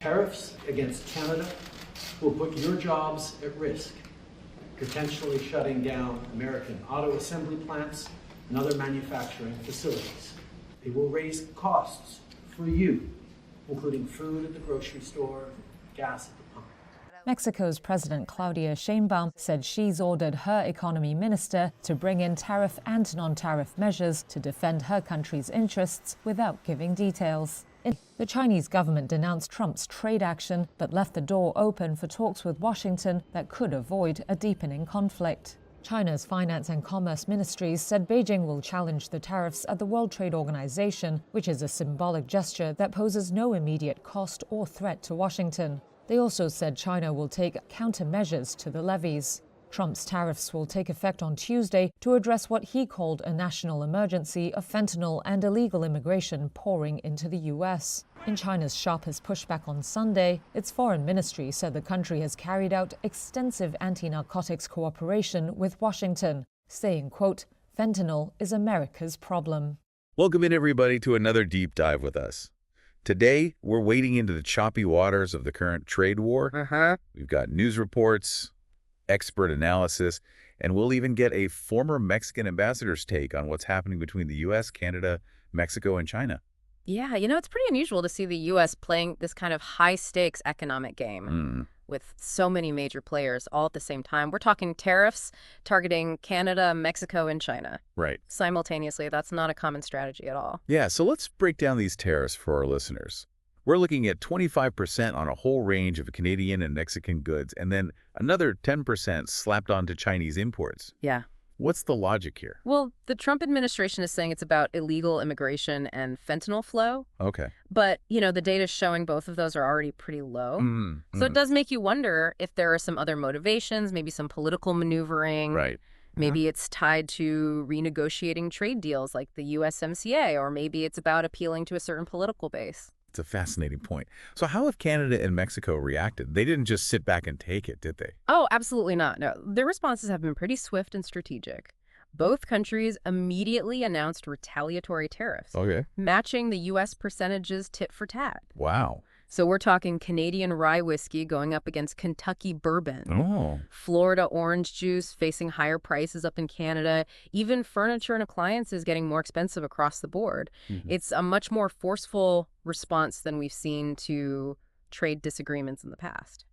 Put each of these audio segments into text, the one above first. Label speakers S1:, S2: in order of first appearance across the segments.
S1: Tariffs against Canada will put your jobs at risk, potentially shutting down American auto assembly plants and other manufacturing facilities. They will raise costs for you, including food at the grocery store, gas at the pump.
S2: Mexico's President Claudia Sheinbaum said she's ordered her economy minister to bring in tariff and non-tariff measures to defend her country's interests without giving details. The Chinese government denounced Trump's trade action, but left the door open for talks with Washington that could avoid a deepening conflict. China's Finance and Commerce ministries said Beijing will challenge the tariffs at the World Trade Organization, which is a symbolic gesture that poses no immediate cost or threat to Washington. They also said China will take countermeasures to the levies. Trump's tariffs will take effect on Tuesday to address what he called a national emergency of fentanyl and illegal immigration pouring into the U.S. In China's sharpest pushback on Sunday, its foreign ministry said the country has carried out extensive anti-narcotics cooperation with Washington, saying, quote, "Fentanyl is America's problem."
S3: Welcome in, everybody, to another deep dive with us. Today, we're wading into the choppy waters of the current trade war. We've got news reports, expert analysis, and we'll even get a former Mexican ambassador's take on what's happening between the U.S., Canada, Mexico, and China.
S4: Yeah, it's pretty unusual to see the U.S. playing this kind of high-stakes economic game with so many major players all at the same time. We're talking tariffs targeting Canada, Mexico, and China.
S3: Right.
S4: Simultaneously, that's not a common strategy at all.
S3: Yeah, so let's break down these tariffs for our listeners. We're looking at 25% on a whole range of Canadian and Mexican goods, and then another 10% slapped onto Chinese imports.
S4: Yeah.
S3: What's the logic here?
S4: Well, the Trump administration is saying it's about illegal immigration and fentanyl flow.
S3: Okay.
S4: But, the data showing both of those are already pretty low. So it does make you wonder if there are some other motivations, maybe some political maneuvering.
S3: Right.
S4: Maybe it's tied to renegotiating trade deals like the USMCA, or maybe it's about appealing to a certain political base.
S3: It's a fascinating point. So how have Canada and Mexico reacted? They didn't just sit back and take it, did they?
S4: Oh, absolutely not. No, their responses have been pretty swift and strategic. Both countries immediately announced retaliatory tariffs, matching the U.S. percentages tit for tat.
S3: Wow.
S4: So we're talking Canadian rye whiskey going up against Kentucky bourbon.
S3: Oh.
S4: Florida orange juice facing higher prices up in Canada. Even furniture and appliances getting more expensive across the board. It's a much more forceful response than we've seen to trade disagreements in the past.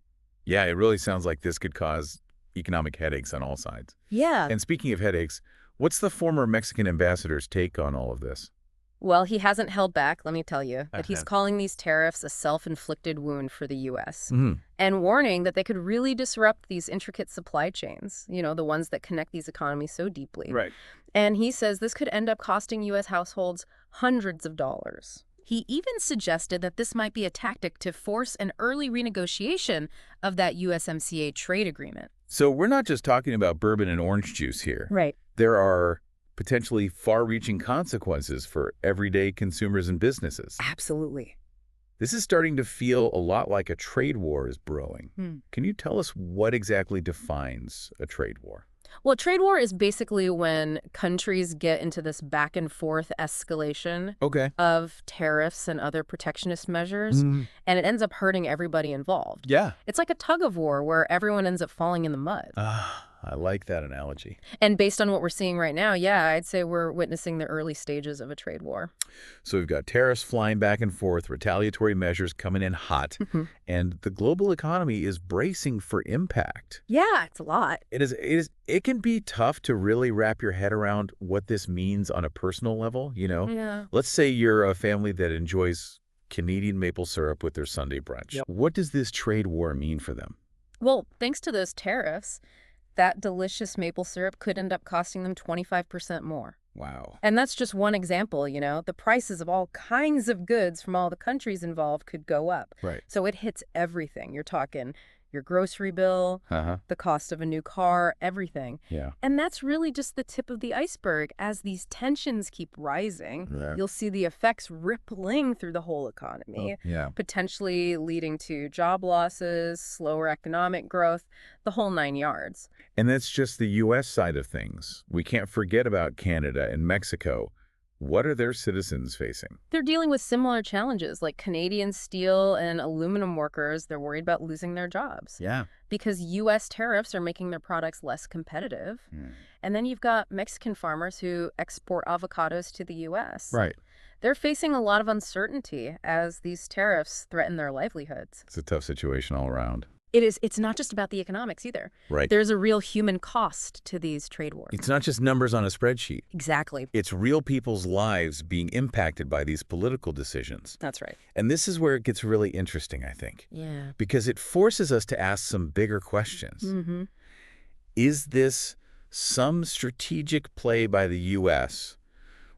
S3: Yeah, it really sounds like this could cause economic headaches on all sides.
S4: Yeah.
S3: And speaking of headaches, what's the former Mexican ambassador's take on all of this?
S4: Well, he hasn't held back, let me tell you, but he's calling these tariffs a self-inflicted wound for the U.S. And warning that they could really disrupt these intricate supply chains, the ones that connect these economies so deeply.
S3: Right.
S4: And he says this could end up costing U.S. households hundreds of dollars. He even suggested that this might be a tactic to force an early renegotiation of that USMCA trade agreement.
S3: So we're not just talking about bourbon and orange juice here.
S4: Right.
S3: There are potentially far-reaching consequences for everyday consumers and businesses.
S4: Absolutely.
S3: This is starting to feel a lot like a trade war is brewing. Can you tell us what exactly defines a trade war?
S4: Well, trade war is basically when countries get into this back and forth escalation of tariffs and other protectionist measures, and it ends up hurting everybody involved.
S3: Yeah.
S4: It's like a tug of war where everyone ends up falling in the mud.
S3: I like that analogy.
S4: And based on what we're seeing right now, yeah, I'd say we're witnessing the early stages of a trade war.
S3: So we've got tariffs flying back and forth, retaliatory measures coming in hot, and the global economy is bracing for impact.
S4: Yeah, it's a lot.
S3: It can be tough to really wrap your head around what this means on a personal level,
S4: Yeah.
S3: Let's say you're a family that enjoys Canadian maple syrup with their Sunday brunch. What does this trade war mean for them?
S4: Well, thanks to those tariffs, that delicious maple syrup could end up costing them 25% more.
S3: Wow.
S4: And that's just one example, The prices of all kinds of goods from all the countries involved could go up.
S3: Right.
S4: So it hits everything. You're talking your grocery bill, the cost of a new car, everything.
S3: Yeah.
S4: And that's really just the tip of the iceberg. As these tensions keep rising, you'll see the effects rippling through the whole economy, potentially leading to job losses, slower economic growth, the whole 9 yards.
S3: And that's just the U.S. side of things. We can't forget about Canada and Mexico. What are their citizens facing?
S4: They're dealing with similar challenges, like Canadian steel and aluminum workers. They're worried about losing their jobs.
S3: Yeah.
S4: Because U.S. tariffs are making their products less competitive. And then you've got Mexican farmers who export avocados to the U.S.
S3: Right.
S4: They're facing a lot of uncertainty as these tariffs threaten their livelihoods.
S3: It's a tough situation all around.
S4: It is. It's not just about the economics either.
S3: Right.
S4: There's a real human cost to these trade wars.
S3: It's not just numbers on a spreadsheet.
S4: Exactly.
S3: It's real people's lives being impacted by these political decisions.
S4: That's right.
S3: And this is where it gets really interesting, I think.
S4: Yeah.
S3: Because it forces us to ask some bigger questions. Is this some strategic play by the U.S.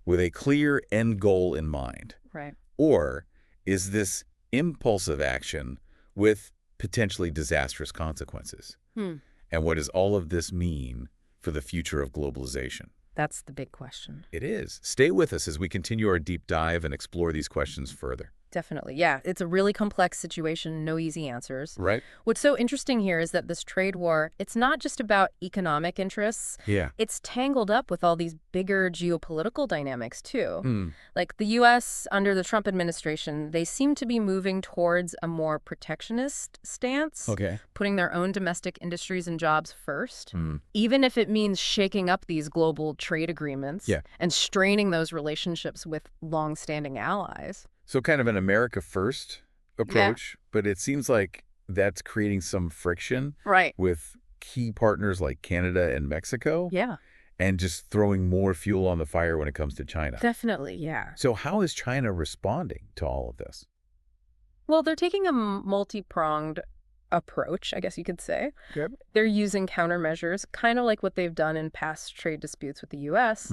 S3: with a clear end goal in mind?
S4: Right.
S3: Or is this impulsive action with potentially disastrous consequences? And what does all of this mean for the future of globalization?
S4: That's the big question.
S3: It is. Stay with us as we continue our deep dive and explore these questions further.
S4: Definitely. Yeah. It's a really complex situation, no easy answers.
S3: Right.
S4: What's so interesting here is that this trade war, it's not just about economic interests.
S3: Yeah.
S4: It's tangled up with all these bigger geopolitical dynamics, too. Like the U.S. under the Trump administration, they seem to be moving towards a more protectionist stance, putting their own domestic industries and jobs first, even if it means shaking up these global trade agreements and straining those relationships with longstanding allies.
S3: So kind of an America first approach, but it seems like that's creating some friction with key partners like Canada and Mexico.
S4: Yeah.
S3: And just throwing more fuel on the fire when it comes to China.
S4: Definitely, yeah.
S3: So how is China responding to all of this?
S4: Well, they're taking a multi-pronged approach, I guess you could say. They're using countermeasures, kind of like what they've done in past trade disputes with the U.S.,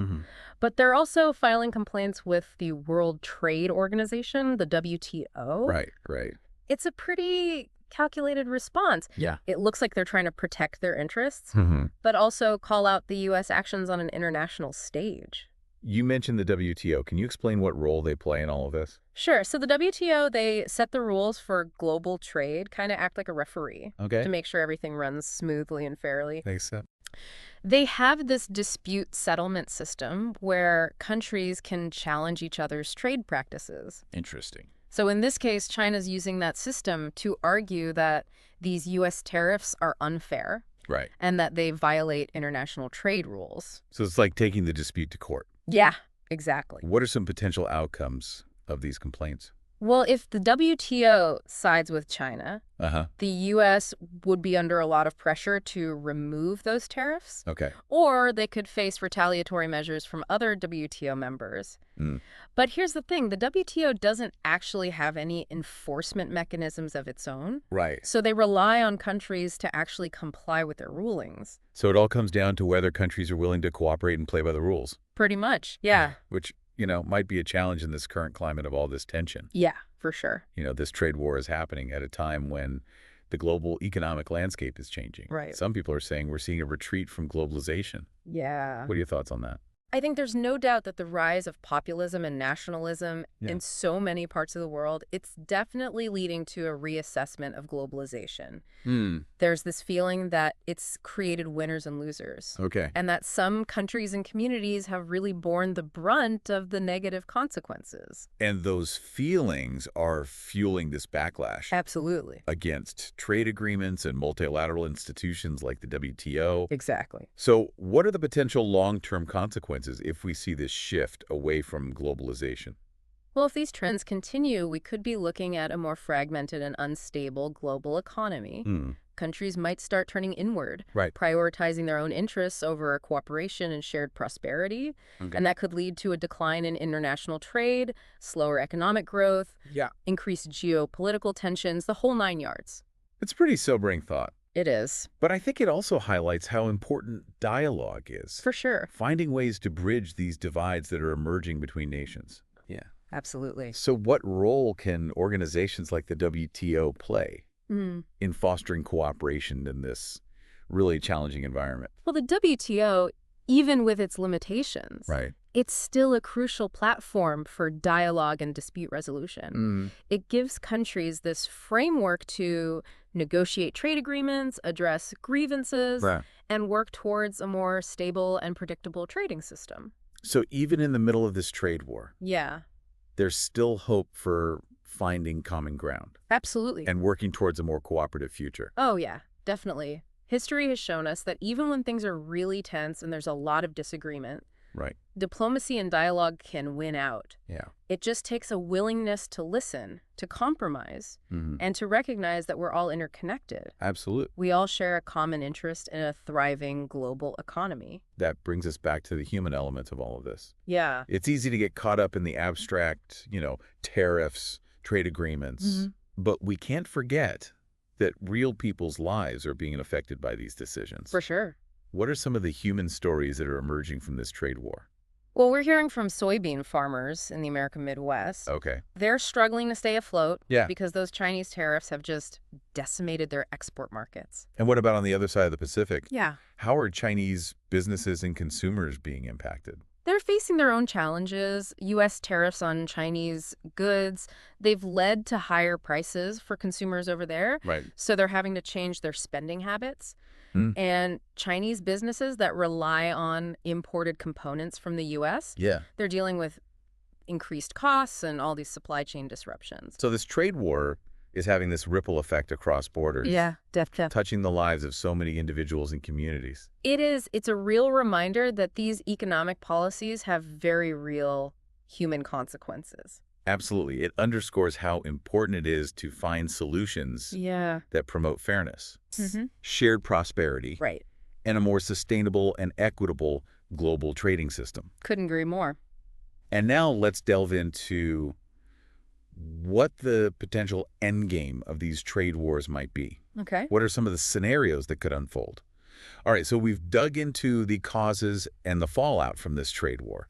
S4: but they're also filing complaints with the World Trade Organization, the WTO.
S3: Right.
S4: It's a pretty calculated response.
S3: Yeah.
S4: It looks like they're trying to protect their interests, but also call out the U.S. actions on an international stage.
S3: You mentioned the WTO. Can you explain what role they play in all of this?
S4: Sure. So the WTO, they set the rules for global trade, kind of act like a referee to make sure everything runs smoothly and fairly.
S3: Makes sense.
S4: They have this dispute settlement system where countries can challenge each other's trade practices.
S3: Interesting.
S4: So in this case, China's using that system to argue that these U.S. tariffs are unfair.
S3: Right.
S4: And that they violate international trade rules.
S3: So it's like taking the dispute to court.
S4: Yeah, exactly.
S3: What are some potential outcomes of these complaints?
S4: Well, if the WTO sides with China, the U.S. would be under a lot of pressure to remove those tariffs. Or they could face retaliatory measures from other WTO members. But here's the thing. The WTO doesn't actually have any enforcement mechanisms of its own.
S3: Right.
S4: So they rely on countries to actually comply with their rulings.
S3: So it all comes down to whether countries are willing to cooperate and play by the rules.
S4: Pretty much, yeah.
S3: Which, might be a challenge in this current climate of all this tension.
S4: Yeah, for sure.
S3: This trade war is happening at a time when the global economic landscape is changing.
S4: Right.
S3: Some people are saying we're seeing a retreat from globalization.
S4: Yeah.
S3: What are your thoughts on that?
S4: I think there's no doubt that the rise of populism and nationalism in so many parts of the world, it's definitely leading to a reassessment of globalization. There's this feeling that it's created winners and losers. And that some countries and communities have really borne the brunt of the negative consequences.
S3: And those feelings are fueling this backlash.
S4: Absolutely.
S3: Against trade agreements and multilateral institutions like the WTO.
S4: Exactly.
S3: So what are the potential long-term consequences if we see this shift away from globalization?
S4: Well, if these trends continue, we could be looking at a more fragmented and unstable global economy. Countries might start turning inward, prioritizing their own interests over cooperation and shared prosperity. And that could lead to a decline in international trade, slower economic growth, increased geopolitical tensions, the whole 9 yards.
S3: It's a pretty sobering thought.
S4: It is.
S3: But I think it also highlights how important dialogue is.
S4: For sure.
S3: Finding ways to bridge these divides that are emerging between nations. Yeah.
S4: Absolutely.
S3: So what role can organizations like the WTO play in fostering cooperation in this really challenging environment?
S4: Well, the WTO, even with its limitations, it's still a crucial platform for dialogue and dispute resolution. It gives countries this framework to negotiate trade agreements, address grievances, and work towards a more stable and predictable trading system.
S3: So even in the middle of this trade war,
S4: Yeah,
S3: there's still hope for finding common ground
S4: absolutely.
S3: and working towards a more cooperative future.
S4: Oh, yeah, definitely. History has shown us that even when things are really tense and there's a lot of disagreement,
S3: Right.
S4: diplomacy and dialogue can win out.
S3: Yeah.
S4: It just takes a willingness to listen, to compromise, and to recognize that we're all interconnected.
S3: Absolutely.
S4: We all share a common interest in a thriving global economy.
S3: That brings us back to the human element of all of this.
S4: Yeah.
S3: It's easy to get caught up in the abstract, tariffs, trade agreements, but we can't forget that real people's lives are being affected by these decisions.
S4: For sure.
S3: What are some of the human stories that are emerging from this trade war?
S4: Well, we're hearing from soybean farmers in the American Midwest.
S3: Okay.
S4: They're struggling to stay afloat
S3: Yeah.
S4: because those Chinese tariffs have just decimated their export markets.
S3: And what about on the other side of the Pacific?
S4: Yeah.
S3: How are Chinese businesses and consumers being impacted?
S4: They're facing their own challenges. U.S. tariffs on Chinese goods, they've led to higher prices for consumers over there.
S3: Right.
S4: So they're having to change their spending habits. And Chinese businesses that rely on imported components from the U.S.,
S3: Yeah.
S4: they're dealing with increased costs and all these supply chain disruptions.
S3: So this trade war is having this ripple effect across borders.
S4: Yeah, definitely.
S3: Touching the lives of so many individuals and communities.
S4: It is. It's a real reminder that these economic policies have very real human consequences.
S3: Absolutely. It underscores how important it is to find solutions
S4: Yeah.
S3: that promote fairness, shared prosperity,
S4: Right.
S3: and a more sustainable and equitable global trading system.
S4: Couldn't agree more.
S3: And now let's delve into what the potential endgame of these trade wars might be.
S4: Okay.
S3: What are some of the scenarios that could unfold? All right, so we've dug into the causes and the fallout from this trade war.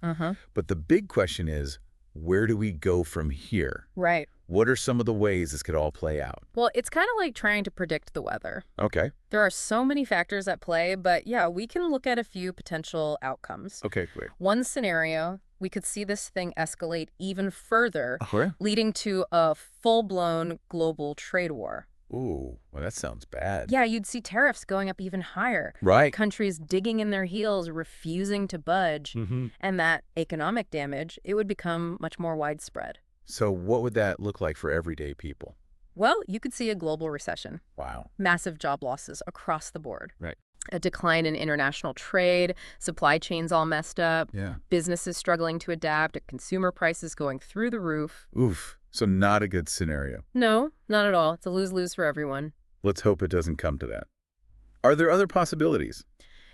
S3: But the big question is, where do we go from here?
S4: Right.
S3: What are some of the ways this could all play out?
S4: Well, it's kind of like trying to predict the weather.
S3: Okay.
S4: There are so many factors at play, but yeah, we can look at a few potential outcomes.
S3: Okay, great.
S4: One scenario, we could see this thing escalate even further,
S3: Okay.
S4: leading to a full-blown global trade war.
S3: Ooh, well, that sounds bad.
S4: Yeah, you'd see tariffs going up even higher.
S3: Right.
S4: Countries digging in their heels, refusing to budge, and that economic damage, it would become much more widespread.
S3: So what would that look like for everyday people?
S4: Well, you could see a global recession,
S3: Wow.
S4: massive job losses across the board.
S3: Right.
S4: A decline in international trade, supply chains all messed up,
S3: Yeah.
S4: businesses struggling to adapt, consumer prices going through the roof.
S3: Oof. So not a good scenario.
S4: No, not at all. It's a lose-lose for everyone.
S3: Let's hope it doesn't come to that. Are there other possibilities?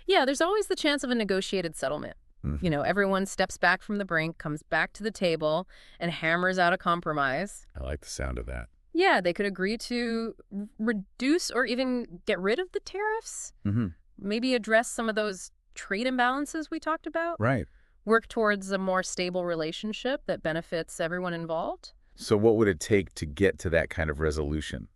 S4: Yeah, there's always the chance of a negotiated settlement. You know, everyone steps back from the brink, comes back to the table, and hammers out a compromise.
S3: I like the sound of that.
S4: Yeah, they could agree to reduce or even get rid of the tariffs. Maybe address some of those trade imbalances we talked about.
S3: Right.
S4: Work towards a more stable relationship that benefits everyone involved.
S3: So what would it take to get to that kind of resolution?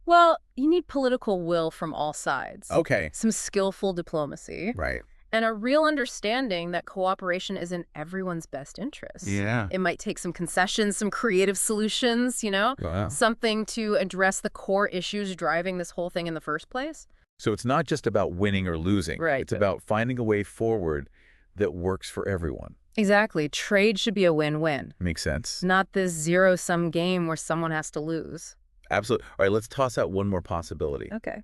S4: Well, you need political will from all sides.
S3: Okay.
S4: Some skillful diplomacy.
S3: Right.
S4: And a real understanding that cooperation is in everyone's best interest.
S3: Yeah.
S4: It might take some concessions, some creative solutions,
S3: Wow.
S4: something to address the core issues driving this whole thing in the first place.
S3: So it's not just about winning or losing.
S4: Right.
S3: It's about finding a way forward that works for everyone.
S4: Exactly. Trade should be a win-win,
S3: Makes sense.
S4: not this zero-sum game where someone has to lose.
S3: Absolutely. All right, let's toss out one more possibility.
S4: Okay.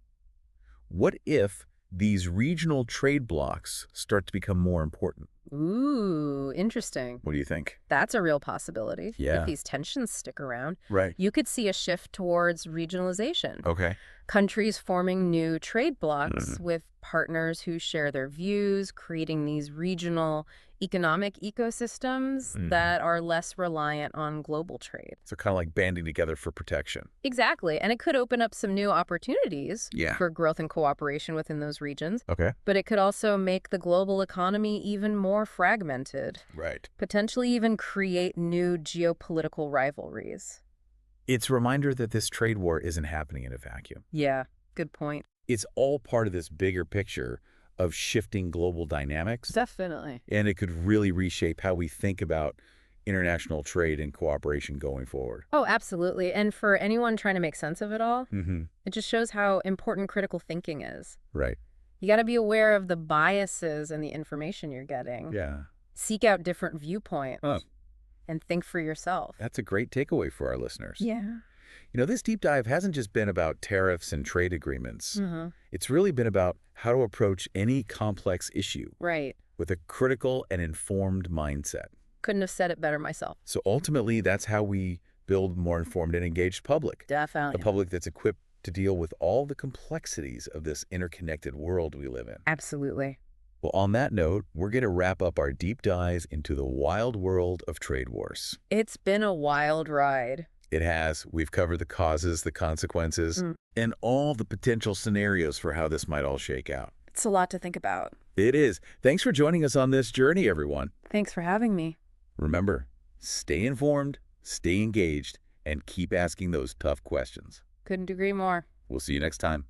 S3: What if these regional trade blocs start to become more important?
S4: Ooh, interesting.
S3: What do you think?
S4: That's a real possibility.
S3: Yeah.
S4: If these tensions stick around,
S3: Right.
S4: you could see a shift towards regionalization.
S3: Okay.
S4: Countries forming new trade blocs with partners who share their views, creating these regional economic ecosystems that are less reliant on global trade.
S3: So kind of like banding together for protection.
S4: Exactly. And it could open up some new opportunities for growth and cooperation within those regions.
S3: Okay.
S4: But it could also make the global economy even more fragmented,
S3: Right.
S4: potentially even create new geopolitical rivalries.
S3: It's a reminder that this trade war isn't happening in a vacuum.
S4: Yeah, good point.
S3: It's all part of this bigger picture of shifting global dynamics.
S4: Definitely.
S3: And it could really reshape how we think about international trade and cooperation going forward.
S4: Oh, absolutely. And for anyone trying to make sense of it all, it just shows how important critical thinking is.
S3: Right.
S4: You got to be aware of the biases and the information you're getting.
S3: Yeah.
S4: Seek out different viewpoints and think for yourself.
S3: That's a great takeaway for our listeners.
S4: Yeah.
S3: This deep dive hasn't just been about tariffs and trade agreements.
S4: Mm-hmm.
S3: It's really been about how to approach any complex issue with a critical and informed mindset.
S4: Couldn't have said it better myself.
S3: So ultimately, that's how we build a more informed and engaged public.
S4: Definitely.
S3: A public that's equipped to deal with all the complexities of this interconnected world we live in.
S4: Absolutely.
S3: Well, on that note, we're going to wrap up our deep dives into the wild world of trade wars.
S4: It's been a wild ride.
S3: It has. We've covered the causes, the consequences, and all the potential scenarios for how this might all shake out.
S4: It's a lot to think about.
S3: It is. Thanks for joining us on this journey, everyone.
S4: Thanks for having me.
S3: Remember, stay informed, stay engaged, and keep asking those tough questions.
S4: Couldn't agree more.
S3: We'll see you next time.